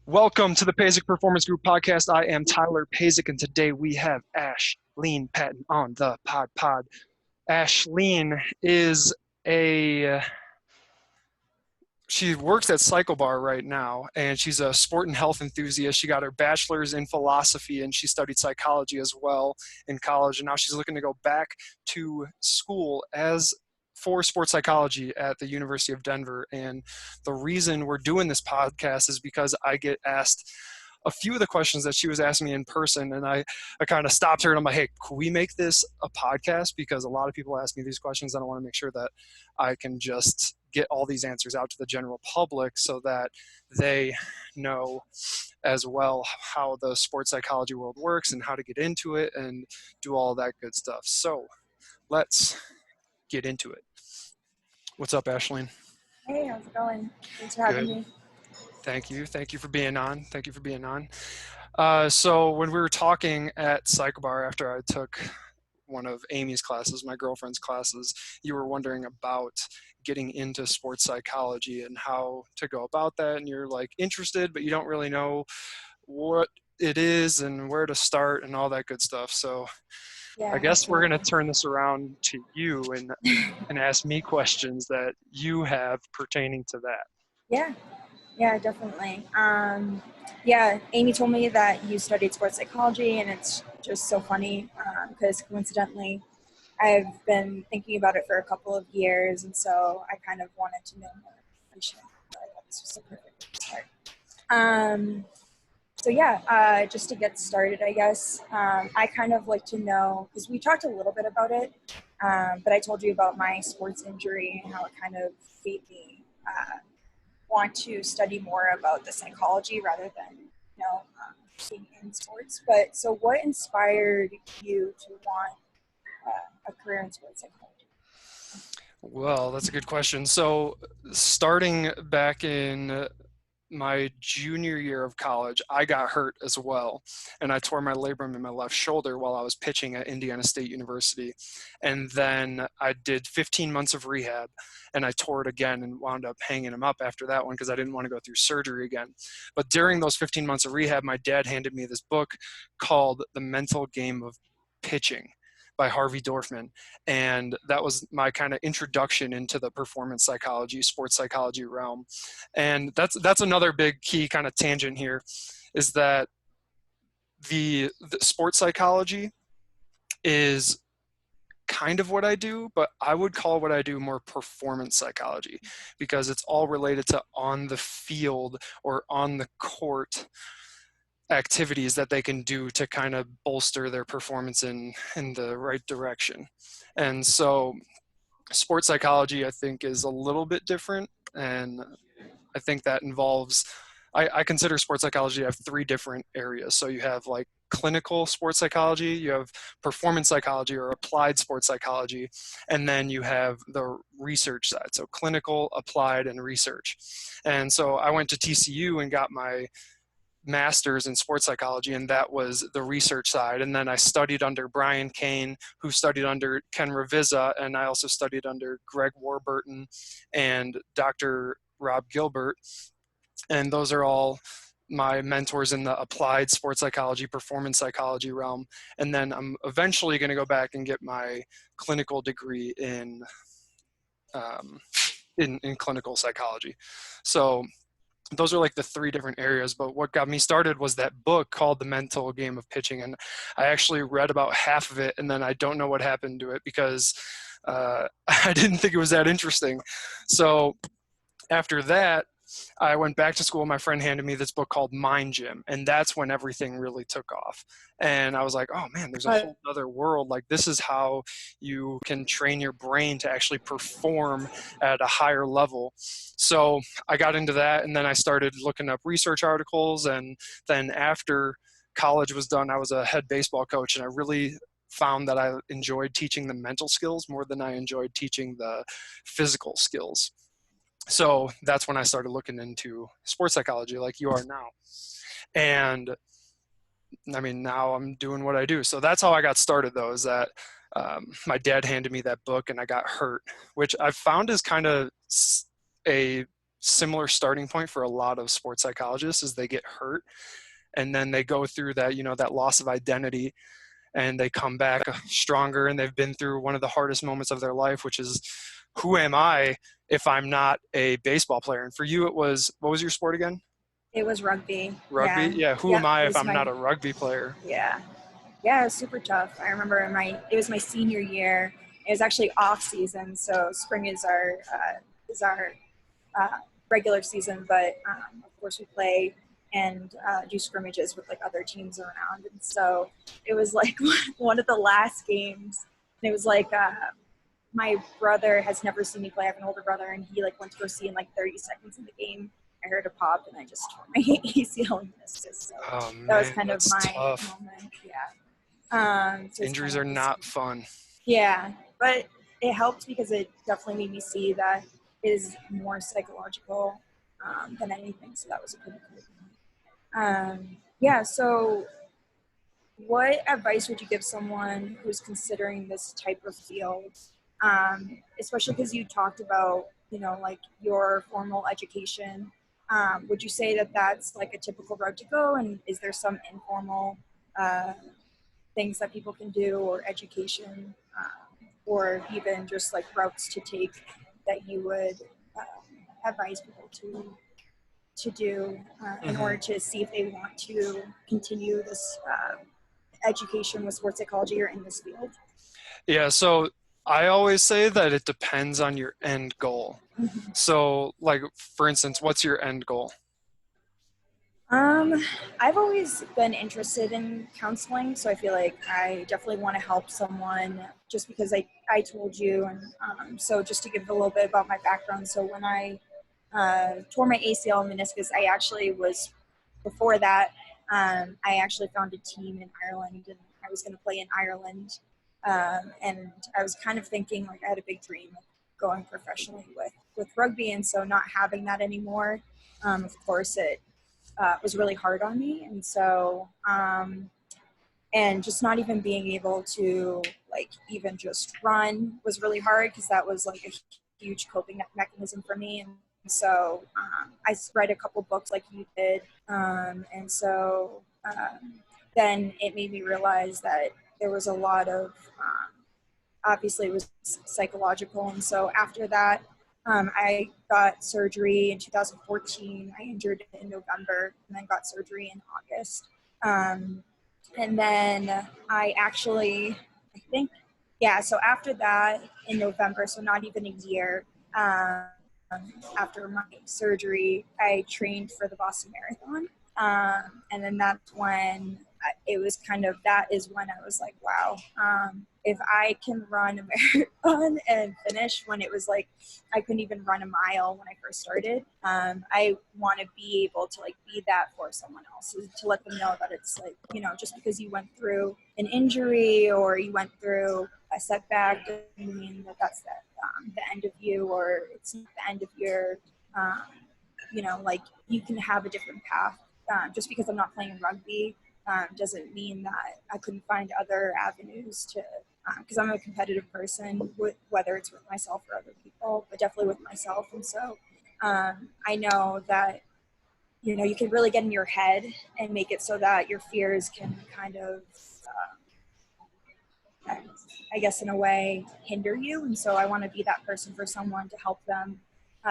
Welcome to the Pazik Performance Group podcast. I am Tyler Pazik, and today we have Ashlene Patten on the pod. Ashlene is a she works at Cycle Bar right now, and she's a sport and health enthusiast. She got her bachelor's in philosophy, and she studied psychology as well in college. And now she's looking to go back to school as for sports psychology at the University of Denver. And the reason we're doing this podcast is because I get asked a few of the questions that she was asking me in person, and I kind of stopped her and I'm like, hey, could we make this a podcast? Because a lot of people ask me these questions, and I want to make sure that I can just get all these answers out to the general public so that they know as well how the sports psychology world works and how to get into it and do all that good stuff. So let's get into it. What's up, Ashlene? Hey, how's it going? Thanks for having me. Thank you. Thank you for being on. So when we were talking at Cycle Bar after I took one of Amy's classes, my girlfriend's classes, you were wondering about getting into sports psychology and how to go about that. And you're like interested, but you don't really know what it is and where to start and all that good stuff. So Yeah, I guess we're going to absolutely. turn this around to you and ask me questions that you have pertaining to that. Yeah, definitely. Yeah, Amy told me that you studied sports psychology, and it's just so funny because coincidentally, I've been thinking about it for a couple of years, and so I kind of wanted to know more information. So I thought this was a perfect way to start. Um, just to get started, I guess, I kind of like to know, because we talked a little bit about it, but I told you about my sports injury and how it kind of made me want to study more about the psychology rather than, being in sports. But so what inspired you to want a career in sports psychology? Well, that's a good question. So, starting back in my junior year of college, I got hurt as well. And I tore my labrum in my left shoulder while I was pitching at Indiana State University. And then I did 15 months of rehab, and I tore it again and wound up hanging him up after that one because I didn't want to go through surgery again. But during those 15 months of rehab, my dad handed me this book called The Mental Game of Pitching by Harvey Dorfman. And that was my kind of introduction into the performance psychology, sports psychology realm. And that's another big key kind of tangent here, is that the sports psychology is kind of what I do, but I would call what I do more performance psychology, because it's all related to on the field or on the court activities that they can do to kind of bolster their performance in the right direction. And so sports psychology, I think, is a little bit different. And I think that involves, I consider sports psychology to have three different areas. So you have like clinical sports psychology, you have performance psychology or applied sports psychology, and then you have the research side. So clinical, applied, and research. And so I went to TCU and got my master's in sports psychology, and that was the research side. And then I studied under Brian Kane, who studied under Ken Ravizza, and I also studied under Greg Warburton and Dr. Rob Gilbert. And those are all my mentors in the applied sports psychology, performance psychology realm. And then I'm eventually going to go back and get my clinical degree in clinical psychology. So those are like the three different areas. But what got me started was that book called The Mental Game of Pitching. And I actually read about half of it, and then I don't know what happened to it because I didn't think it was that interesting. So after that, I went back to school. My friend handed me this book called Mind Gym, and that's when everything really took off. And I was like, oh man, there's a whole other world. Like, this is how you can train your brain to actually perform at a higher level. So I got into that, and then I started looking up research articles. And then after college was done, I was a head baseball coach, and I really found that I enjoyed teaching the mental skills more than I enjoyed teaching the physical skills. So that's when I started looking into sports psychology like you are now. And I mean, now I'm doing what I do. So that's how I got started, though, is that my dad handed me that book and I got hurt, which I've found is kind of a similar starting point for a lot of sports psychologists is they get hurt and then they go through that, that loss of identity, and they come back stronger, and they've been through one of the hardest moments of their life, which is, who am I if I'm not a baseball player? And for you, it was, what was your sport again? It was rugby. Rugby? Yeah. Yeah, who am Yeah. I It if was I'm my, not a rugby player? yeah. Yeah, it was super tough. I remember it was my senior year. It was actually off season, so spring is our uh, regular season, but of course we play and do scrimmages with like other teams around, and so it was like one of the last games. And it was like my brother has never seen me play. I have an older brother, and he like went to go see in like 30 seconds in the game. I heard a pop, and I just tore my ACL and meniscus. So Oh that was man, kind of that's my tough. moment. Yeah. So it's kind Injuries of are just, not fun. yeah, but it helped because it definitely made me see that it is more psychological than anything. So that was a pretty cool thing. Yeah. So, what advice would you give someone who's considering this type of field, especially because you talked about, like your formal education? Would you say that that's like a typical route to go, and is there some informal uh, things that people can do, or education, or even just like routes to take that you would advise people to do in Hmm. order to see if they want to continue this education with sports psychology or in this field? Yeah, so I always say that it depends on your end goal. So, like, for instance, what's your end goal? Um, I've always been interested in counseling, so I feel like I definitely want to help someone just because I told you. And so just to give a little bit about my background. So when I tore my ACL and meniscus, I actually was, before that, I actually found a team in Ireland, and I was going to play in Ireland. And I was kind of thinking, like, I had a big dream of going professionally with rugby. And so not having that anymore, of course, it was really hard on me. And so, and just not even being able to like even just run was really hard because that was like a huge coping mechanism for me. And so I read a couple books like you did. And so then it made me realize that there was a lot of, obviously it was psychological. And so after that, I got surgery in 2014. I injured it in November and then got surgery in August. And then I actually, I think, yeah, so after that in November, so not even a year after my surgery, I trained for the Boston Marathon. And then that's when it was kind of, that is when I was like, wow, if I can run a marathon and finish when it was like, I couldn't even run a mile when I first started. I want to be able to like be that for someone else, to let them know that it's like, just because you went through an injury or you went through a setback doesn't mean that that's the end of you, or it's not the end of your, um, like you can have a different path. Just because I'm not playing rugby doesn't mean that I couldn't find other avenues to, because I'm a competitive person, whether it's with myself or other people, but definitely with myself. And so I know that, you can really get in your head and make it so that your fears can kind of, I guess, in a way, hinder you. And so I want to be that person for someone to help them,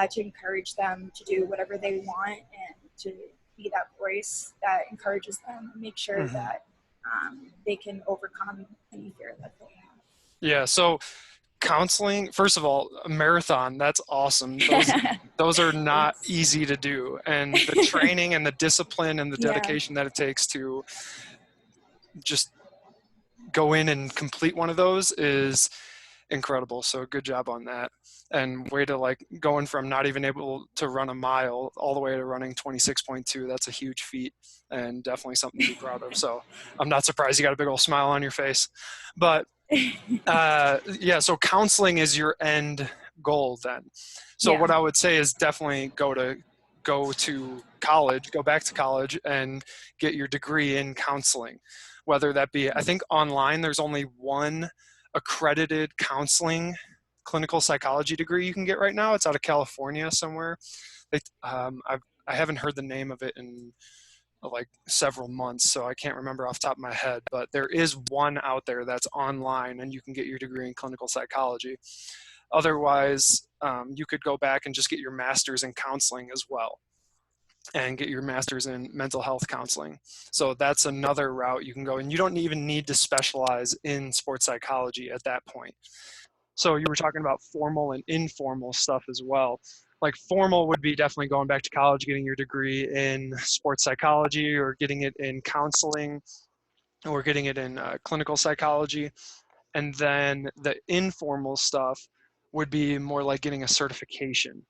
to encourage them to do whatever they want, and to be that voice that encourages them and make sure Hmm. that they can overcome any fear that they Yeah, so counseling, first of all, a marathon, that's awesome. Those have. those are not Thanks. easy to do. And the training and the discipline and the Yeah. dedication that it takes to just go in and complete one of those is incredible. So good job on that. And way to like going from not even able to run a mile all the way to running 26.2. That's a huge feat and definitely something to be proud of. So I'm not surprised you got a big old smile on your face. But yeah, so counseling is your end goal then. So Yeah. what I would say is definitely go to college, go back to college and get your degree in counseling. Whether that be, I think online there's only one accredited counseling clinical psychology degree you can get right now. It's out of California somewhere. I haven't heard the name of it in like several months, so I can't remember off the top of my head, but there is one out there that's online and you can get your degree in clinical psychology. Otherwise, you could go back and just get your master's in counseling as well and get your master's in mental health counseling. So that's another route you can go, and you don't even need to specialize in sports psychology at that point. So you were talking about formal and informal stuff as well. Like formal would be definitely going back to college, getting your degree in sports psychology or getting it in counseling or getting it in clinical psychology. And then the informal stuff would be more like getting a certification.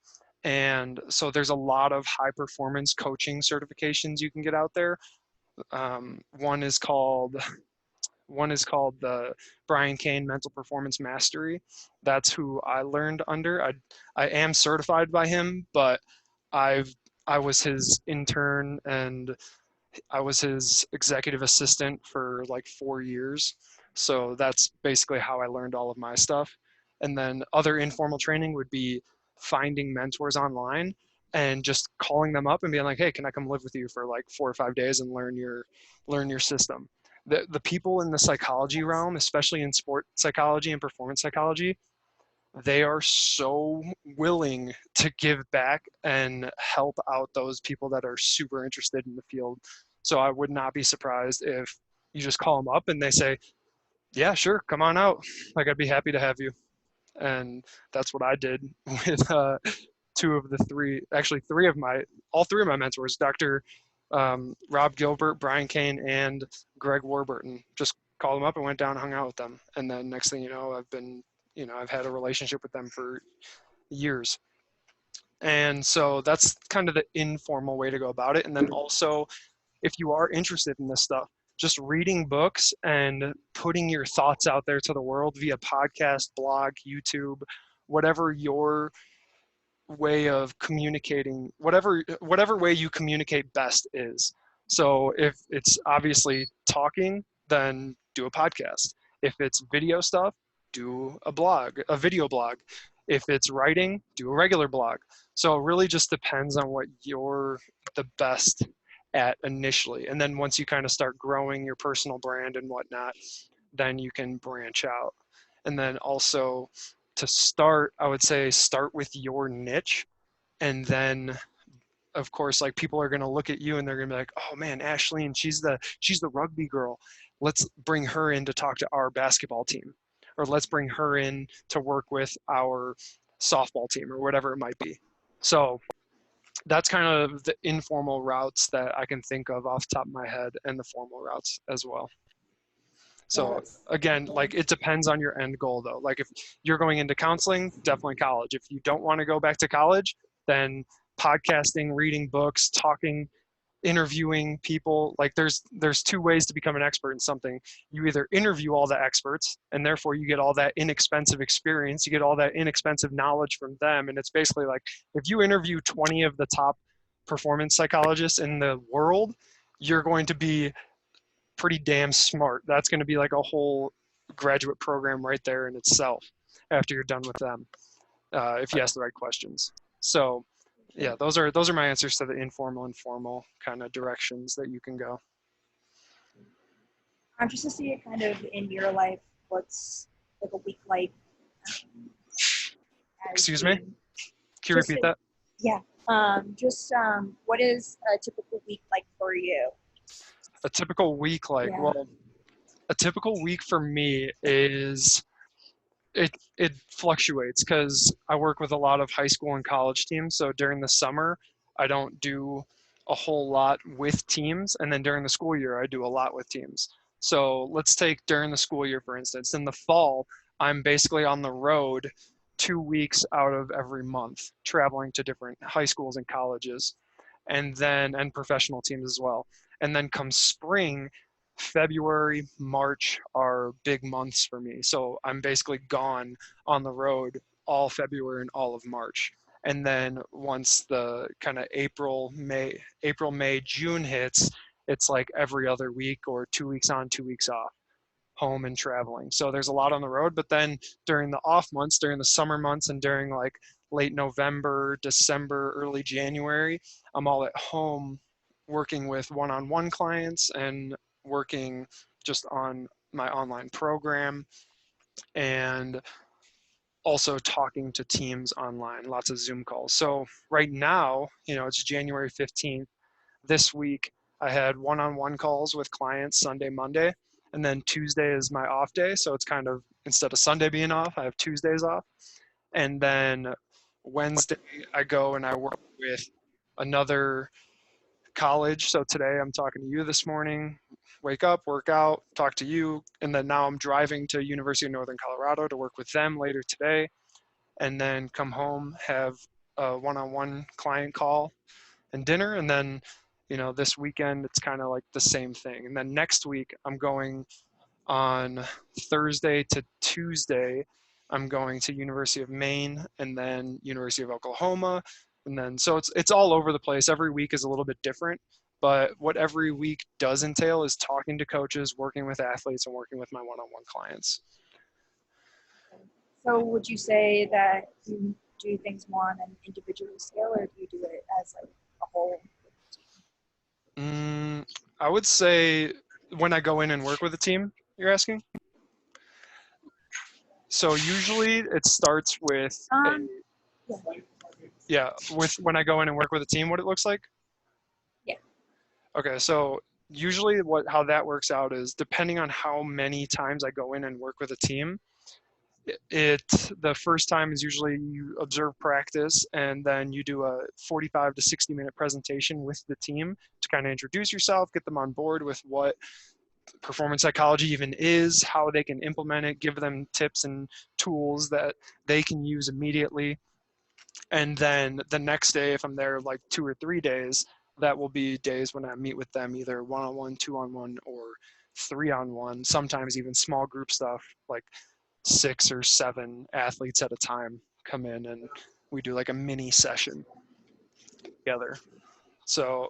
And so there's a lot of high performance coaching certifications you can get out there. One is called the Brian Kane Mental Performance Mastery. That's who I learned under. I am certified by him, but I've I was his intern and I was his executive assistant for like 4 years. So that's basically how I learned all of my stuff. And then other informal training would be finding mentors online and just calling them up and being like, hey, can I come live with you for like 4 or 5 days and learn your system? The people in the psychology realm, especially in sport psychology and performance psychology, they are so willing to give back and help out those people that are super interested in the field. So I would not be surprised if you just call them up and they say, yeah, sure, come on out. Like, I'd be happy to have you. And that's what I did with two of the three, actually all three of my mentors, Dr. Rob Gilbert, Brian Kane, and Greg Warburton. Just called them up and went down and hung out with them. And then next thing you know, I've had a relationship with them for years. And so that's kind of the informal way to go about it. And then also, if you are interested in this stuff, just reading books and putting your thoughts out there to the world via podcast, blog, YouTube, whatever your way of communicating, whatever way you communicate best is. So if it's obviously talking, then do a podcast. If it's video stuff, do a video blog. If it's writing, do a regular blog. So it really just depends on what you're the best at initially. And then once you kind of start growing your personal brand and whatnot, then you can branch out. And then also, to start, I would say start with your niche. And then of course, like, people are going to look at you and they're going to be like, oh man, Ashlene, she's the rugby girl. Let's bring her in to talk to our basketball team, or let's bring her in to work with our softball team, or whatever it might be. So that's kind of the informal routes that I can think of off the top of my head, and the formal routes as well. Yeah, So that's again, cool. like, it depends on your end goal though. Like, if you're going into counseling, definitely college. If you don't want to go back to college, then podcasting, reading books, talking, interviewing people. Like, there's two ways to become an expert in something. You either interview all the experts, and therefore you get all that inexpensive experience, you get all that inexpensive knowledge from them. And it's basically like, if you interview 20 of the top performance psychologists in the world, you're going to be pretty damn smart. That's going to be like a whole graduate program right there in itself after you're done with them, if you ask the right questions. So Sure. yeah, those are my answers to the informal and formal kind of directions that you can go. I'm just to see it kind of in your life. What's like a week like um, as Excuse me, being can you just repeat that? yeah. What is a typical week like for you? A typical week, like, Yeah. well, a typical week for me is, it fluctuates because I work with a lot of high school and college teams. So during the summer, I don't do a whole lot with teams, and then during the school year, I do a lot with teams. So let's take during the school year, for instance. In the fall, I'm basically on the road 2 weeks out of every month, traveling to different high schools and colleges, and professional teams as well. And then come spring, February, March are big months for me. So I'm basically gone on the road all February and all of March. And then once the kind of April, May, June hits, it's like every other week, or 2 weeks on, 2 weeks off. home and traveling. So there's a lot on the road. But then during the off months, during the summer months, and during like late November, December, early January, I'm all at home working with one-on-one clients and working just on my online program, and also talking to teams online, lots of Zoom calls. So right now, it's January 15th. This week, I had one-on-one calls with clients Sunday, Monday, and then Tuesday is my off day. So it's kind of, instead of Sunday being off, I have Tuesdays off. And then Wednesday, I go and I work with another college. So today I'm talking to you this morning, wake up, work out, talk to you. And then now I'm driving to University of Northern Colorado to work with them later today. And then come home, have a one-on-one client call and dinner. And then, this weekend, it's kind of like the same thing. And then next week, I'm going on Thursday to Tuesday. I'm going to University of Maine and then University of Oklahoma. And then, so it's all over the place. Every week is a little bit different. But what every week does entail is talking to coaches, working with athletes, and working with my one-on-one clients. So would you say that you do things more on an individual scale, or do you do it as like a whole? I would say when I go in and work with a team, you're asking? So usually it starts with with when I go in and work with a team, what it looks like? Yeah. Okay, so usually how that works out is depending on how many times I go in and work with a team, the first time is usually you observe practice, and then you do a 45 to 60-minute presentation with the team to kind of introduce yourself, get them on board with what performance psychology even is, how they can implement it, give them tips and tools that they can use immediately. And then the next day, if I'm there like 2 or 3 days, that will be days when I meet with them either one-on-one, two-on-one, or three-on-one, sometimes even small group stuff, like 6 or 7 athletes at a time come in and we do like a mini session together. So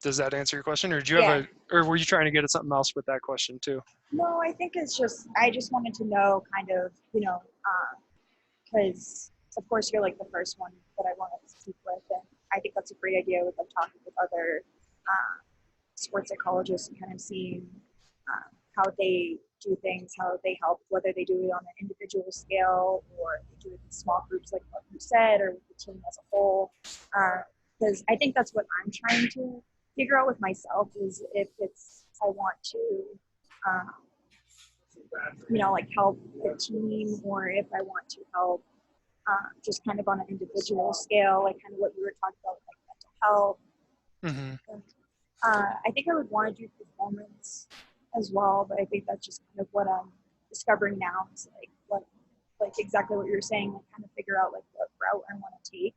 does that answer your question, or do you have or were you trying to get at something else with that question too? No, I think I just wanted to know kind of, because of course you're like the first one that I wanted to speak with, and I think that's a great idea with like talking with other sports psychologists and kind of seeing how they do things, how they help, whether they do it on an individual scale or they do it in small groups like what you said, or with the team as a whole. Because I think that's what I'm trying to figure out with myself, is if it's I want to like help the team, or if I want to help just kind of on an individual scale, like kind of what you were talking about, like mental health. Mm-hmm. I think I would want to do performance as well, but I think that's just kind of what I'm discovering now. Is like exactly what you're saying, like kind of figure out like what route I want to take.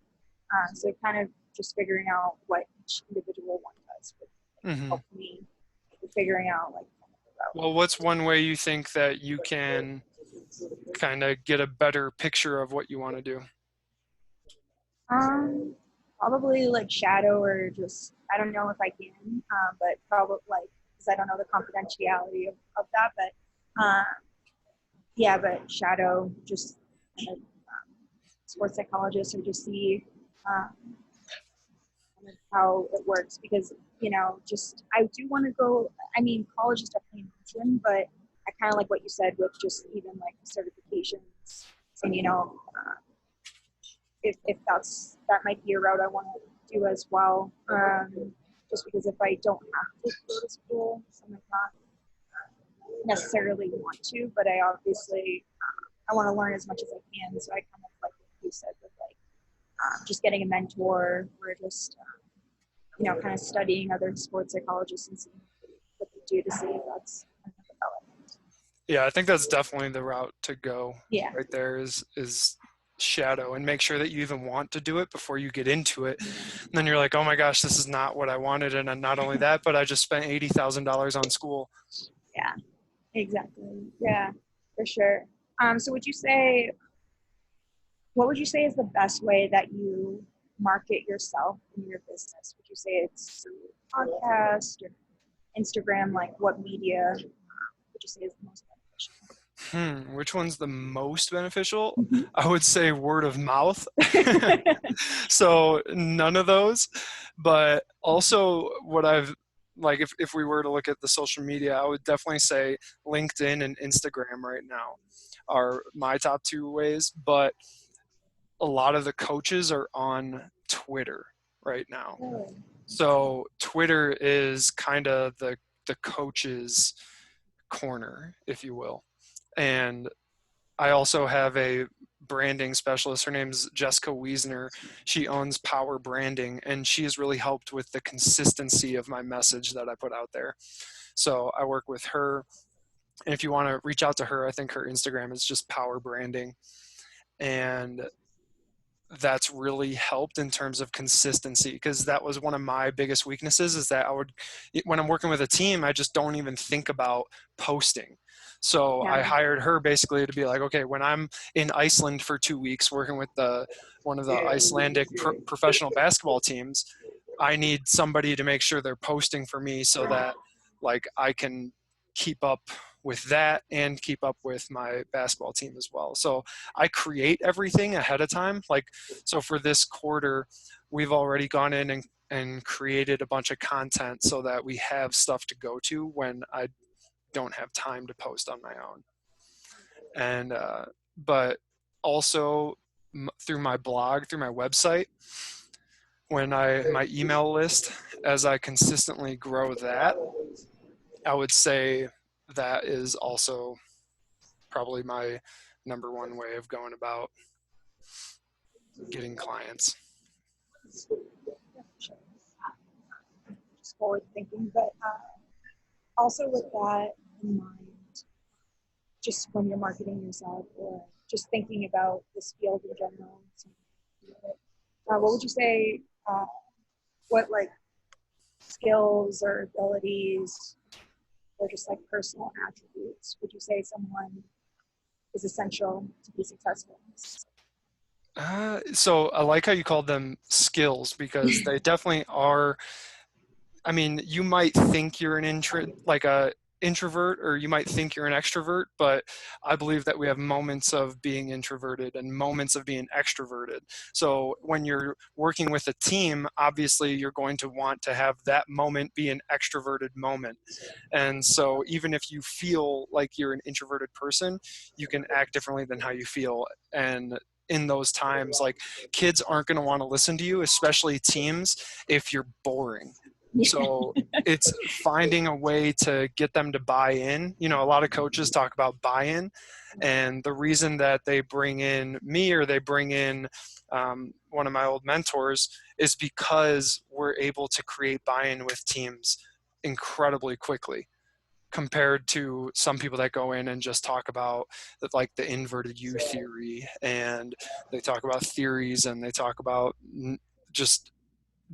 So kind of just figuring out what each individual one does would help me figuring out like kind of the route. Well, what's one way you think that you can kind of get a better picture of what you want to do? Probably like shadow, or just I don't know if I can, but probably like because I don't know the confidentiality of that, but but shadow just kind of sports psychologist, or just see kind of how it works, because just I do want to go. I mean, college is definitely an option, but I kind of like what you said with just even like certifications, and if that might be a route I want to do as well. Just because if I don't have to go to school, so I might not necessarily want to, but I obviously I want to learn as much as I can. So I kind of like what you said with like just getting a mentor, or just kind of studying other sports psychologists and seeing what they do to see if that's kind of development. Yeah, I think that's definitely the route to go. Yeah. Right there is shadow, and make sure that you even want to do it before you get into it. And then you're like, oh my gosh, this is not what I wanted. And not only that, but I just spent $80,000 on school. Yeah, exactly. Yeah, for sure. So what would you say is the best way that you market yourself in your business? Would you say it's through podcast or Instagram? Like what media would would you say is the most Which one's the most beneficial? beneficial? I would say word of mouth. So none of those. But also what I've like if we were to look at the social media, I would definitely say LinkedIn and Instagram right now are my top two ways. But a lot of the coaches are on Twitter right now. Really? So Twitter is kind of the coach's corner, if you will. And I also have a branding specialist. Her name's Jessica Wiesner. She owns Power Branding, and she has really helped with the consistency of my message that I put out there. So I work with her. And if you want to reach out to her, I think her Instagram is just Power Branding. And that's really helped in terms of consistency, because that was one of my biggest weaknesses, is that when I'm working with a team, I just don't even think about posting. So I Yeah. hired her basically to be like, okay, when I'm in Iceland for 2 weeks working with one of the Icelandic professional basketball teams, I need somebody to make sure they're posting for me so that like I can keep up with that and keep up with my basketball team as well. So I create everything ahead of time. Like, so for this quarter, we've already gone in and created a bunch of content so that we have stuff to go to when I don't have time to post on my own. And, but also through my blog, through my website, my email list, as I consistently grow that, I would say that is also probably my number one way of going about getting clients. Just forward thinking, but also with that in mind, just when you're marketing yourself or just thinking about this field in general, what would you say? What like skills or abilities or just like personal attributes would you say someone is essential to be successful in this? So I like how you called them skills, because they definitely are. I mean, you might think you're like a introvert, or you might think you're an extrovert, but I believe that we have moments of being introverted and moments of being extroverted. So when you're working with a team, obviously you're going to want to have that moment be an extroverted moment. And so even if you feel like you're an introverted person, you can act differently than how you feel. And in those times, like, kids aren't going to want to listen to you, especially teams, if you're boring. So it's finding a way to get them to buy in. You know, a lot of coaches talk about buy-in, and the reason that they bring in me, or they bring in one of my old mentors, is because we're able to create buy-in with teams incredibly quickly, compared to some people that go in and just talk about like the inverted U theory, and they talk about theories, and they talk about just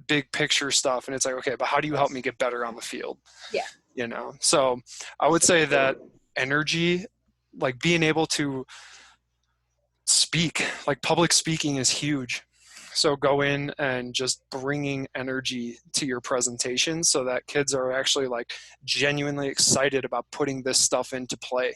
big picture stuff. And it's like, okay, but how do you help me get better on the field? Yeah. You know? So I would say that energy, like being able to speak, like public speaking is huge. So go in and just bringing energy to your presentation so that kids are actually like genuinely excited about putting this stuff into play,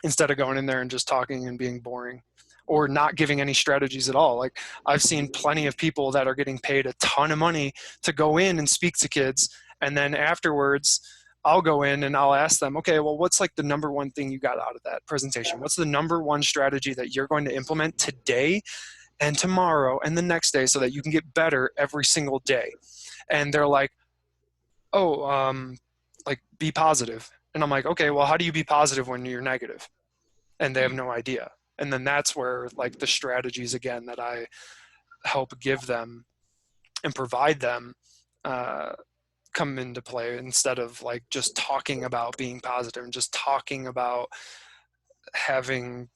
instead of going in there and just talking and being boring, or not giving any strategies at all. Like, I've seen plenty of people that are getting paid a ton of money to go in and speak to kids, and then afterwards I'll go in and I'll ask them, okay, well, what's like the number one thing you got out of that presentation? What's the number one strategy that you're going to implement today and tomorrow and the next day so that you can get better every single day? And they're like, oh, like, be positive. And I'm like, okay, well, how do you be positive when you're negative? And they have no idea. And then that's where like the strategies again that I help give them and provide them come into play, instead of like just talking about being positive and just talking about having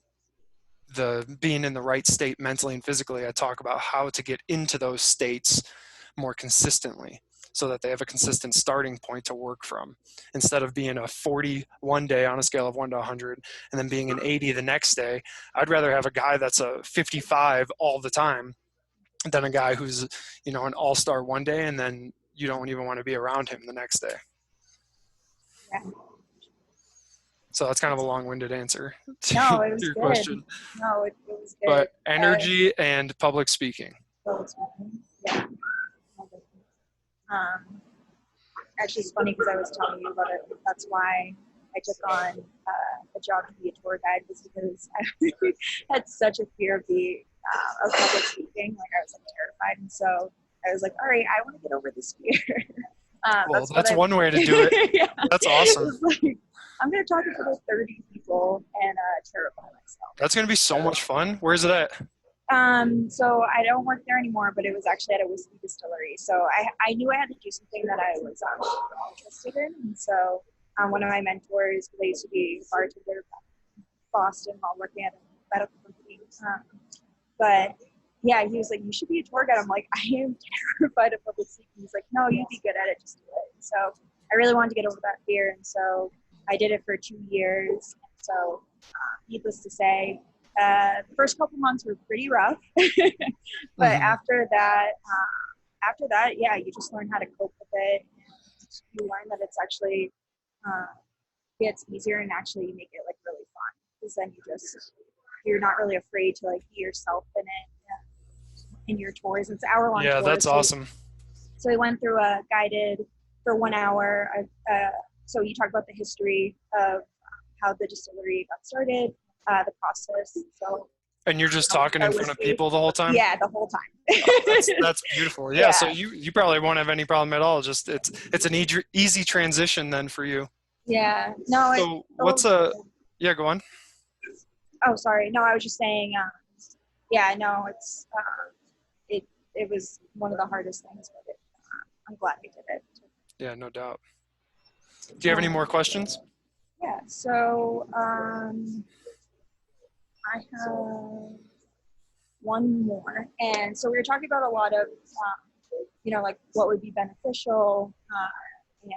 being in the right state mentally and physically. I talk about how to get into those states more consistently, so that they have a consistent starting point to work from, instead of being a 40 one day on a scale of 1 to 100 and then being an 80 the next day. I'd rather have a guy that's a 55 all the time than a guy who's, you know, an all-star one day and then you don't even want to be around him the next day. Yeah. So that's kind of a long-winded answer No, to it was your good. question. No, it was good. But energy and public speaking. Well, yeah. Um, Actually, it's funny because I was telling you about it. That's why I took on a job to be a tour guide, was because I had such a fear of public speaking. Like I was like terrified, and so I was like, all right, I want to get over this fear. Well, That's what that's I. one way to do it. Yeah, That's it awesome. was like I'm gonna talk to about 30 people and terrify myself. That's going to be so much fun. Where's it at? So I don't work there anymore, but it was actually at a whiskey distillery. So I knew I had to do something that I was interested in. And so one of my mentors, they used to be a bartender in Boston while working at a medical company. But yeah, he was like, you should be a tour guide. I'm like, I am terrified of public speaking. He's like, no, you'd be good at it. Just do it. And so I really wanted to get over that fear. And so I did it for 2 years. So needless to say, the first couple months were pretty rough, but Mm-hmm. after that, yeah, you just learn how to cope with it. And you learn that it's actually gets easier, and actually you make it like really fun, because then you're not really afraid to like be yourself in it in your tours. It's hour-long Yeah, that's tours, so awesome. we went through a guided for 1 hour. So you talk about the history of how the distillery got started, the process. So And you're just talking in front of whiskey. people the whole time? Yeah, the whole Oh, time. that's beautiful. Yeah, so Yeah, you probably won't have any problem at all. Just it's an easy transition then for you. yeah. No, So oh, yeah, go on. oh, sorry. No, I was just saying. Yeah, no, it it was one of the hardest things, but I'm glad we did it. Yeah, no doubt. Do you have any Um, more questions? yeah. So I have one more, and so we were talking about a lot of like what would be beneficial, and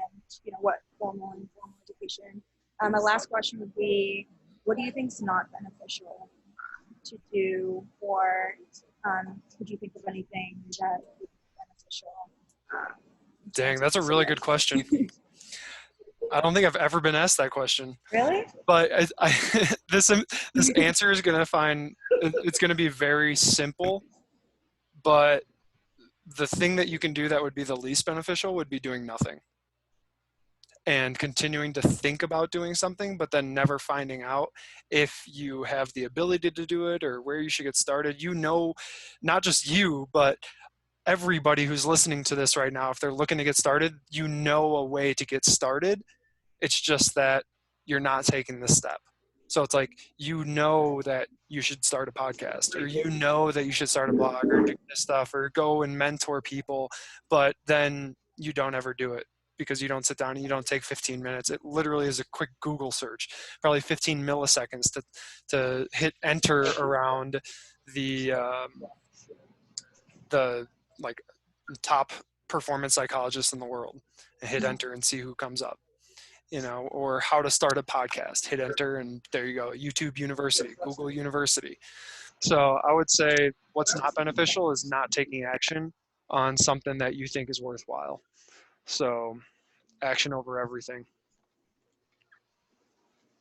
what formal and informal education. My last question would be, what do you think is not beneficial to do, or could you think of anything that would be beneficial in Dang, terms of that's a just really good question. I don't think I've ever been asked that question, really? but this answer is gonna find it's gonna be very simple, but the thing that you can do that would be the least beneficial would be doing nothing and continuing to think about doing something, but then never finding out if you have the ability to do it or where you should get started. Not just you, but everybody who's listening to this right now, if they're looking to get started, a way to get started. It's just that you're not taking the step. So it's like, that you should start a podcast, or that you should start a blog or do this stuff or go and mentor people, but then you don't ever do it because you don't sit down and you don't take 15 minutes. It literally is a quick Google search, probably 15 milliseconds to hit enter around the like top performance psychologists in the world and hit enter and see who comes up, or how to start a podcast, hit enter and there you go. YouTube University, Google University. So I would say what's not beneficial is not taking action on something that you think is worthwhile. So action over everything.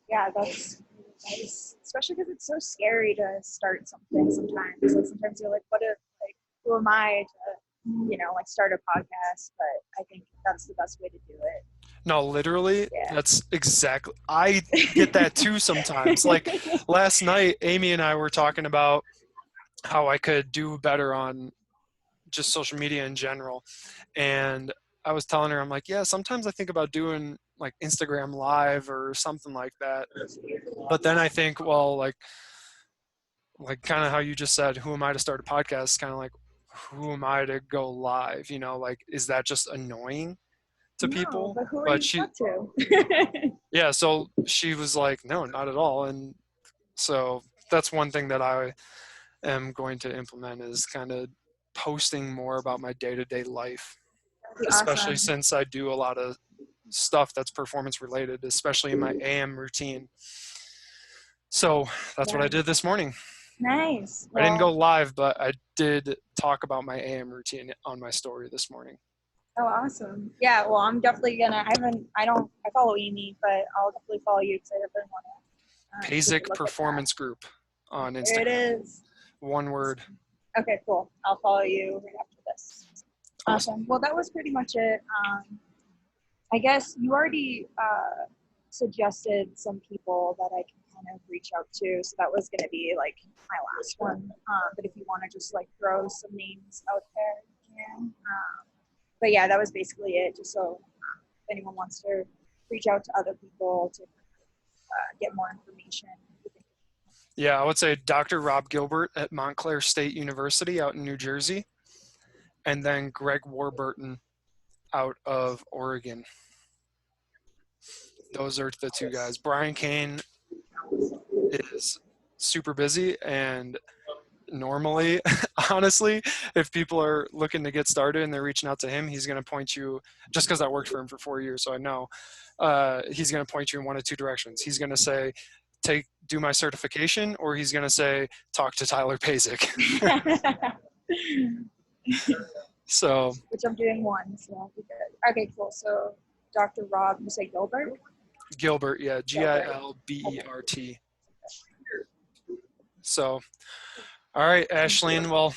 Yeah, that's nice, especially because it's so scary to start something sometimes. Like sometimes you're like, what if, like, who am I to, like start a podcast? But I think that's the best way to do it. No, literally, Yeah. that's exactly. I get that too sometimes. Like last night, Amy and I were talking about how I could do better on just social media in general. And I was telling her, I'm like, yeah, sometimes I think about doing like Instagram live or something like that. But then I think, well, like kind of how you just said, who am I to start a podcast? Kind of like, who am I to go live? Like, is that just annoying to No, people? but who are But you to talk to? yeah, so she was like, no, not at all. And so that's one thing that I am going to implement is kind of posting more about my day-to-day life, That'd be especially awesome. since I do a lot of stuff that's performance related, especially in my AM routine. So that's what Yeah. I did this morning. Nice. I didn't go Well, live, but I did talk about my AM routine on my story this morning. Oh, awesome. Yeah, well, I'm definitely gonna, I follow Amy, but I'll definitely follow you because I definitely want to take a Pazik look at that. Performance Group on There it Instagram. is. One word. Awesome. Okay, cool. I'll follow you right after this. Awesome. Awesome. Well, that was pretty much it. I guess you already suggested some people that I can kind of reach out to. So that was going to be like my last one. But if you want to just like throw some names out there, you can. But yeah, that was basically it. Just so if anyone wants to reach out to other people to get more information. Yeah, I would say Dr. Rob Gilbert at Montclair State University out in New Jersey, and then Greg Warburton out of Oregon. Those are the two guys. Brian Kane is super busy, and normally, honestly, if people are looking to get started and they're reaching out to him, he's going to point you, just because I worked for him for 4 years, so I know, he's going to point you in one of two directions. He's going to say, do my certification, or he's going to say, talk to Tyler Pazik. So, which I'm doing one, so I'll be good. Okay, cool. So Dr. Rob, you say Gilbert? Gilbert, yeah, Gilbert. Gilbert. So, all right, Ashlene. Well,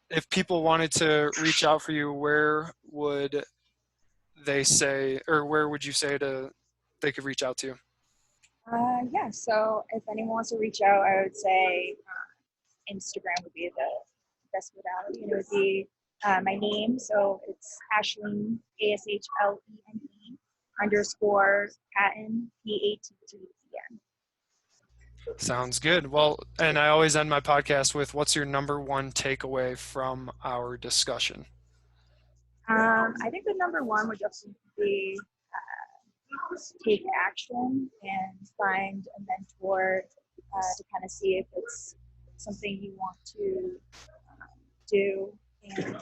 if people wanted to reach out for you, where would they say, or where would you say they could reach out to? Yeah, so if anyone wants to reach out, I would say Instagram would be the best modality. And it would be my name. So it's Ashlene, ASHLENE underscore Patten, PATTEN. Sounds good. Well, and I always end my podcast with, what's your number one takeaway from our discussion? I think the number one would definitely be take action and find a mentor to kind of see if it's something you want to do and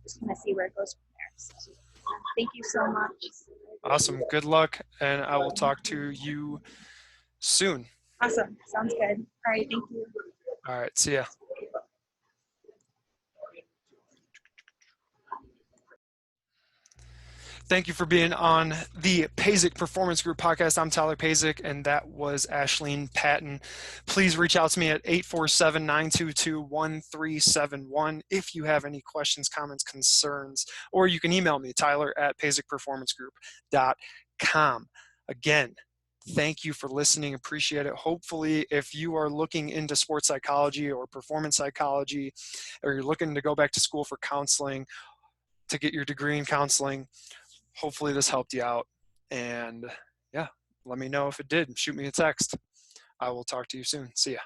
just kind of see where it goes from there. So, thank you so much. Awesome. Good luck, and I will talk to you soon. Awesome. Sounds good. All right. Thank you. All right. See ya. Thank you for being on the Pazik Performance Group podcast. I'm Tyler Pazik, and that was Ashlene Patten. Please reach out to me at 847-922-1371 if you have any questions, comments, concerns, or you can email me, Tyler at pazikperformancegroup.com. Again, thank you for listening. Appreciate it. Hopefully, if you are looking into sports psychology or performance psychology, or you're looking to go back to school for counseling, to get your degree in counseling, hopefully this helped you out. And yeah, let me know if it did. Shoot me a text. I will talk to you soon. See ya.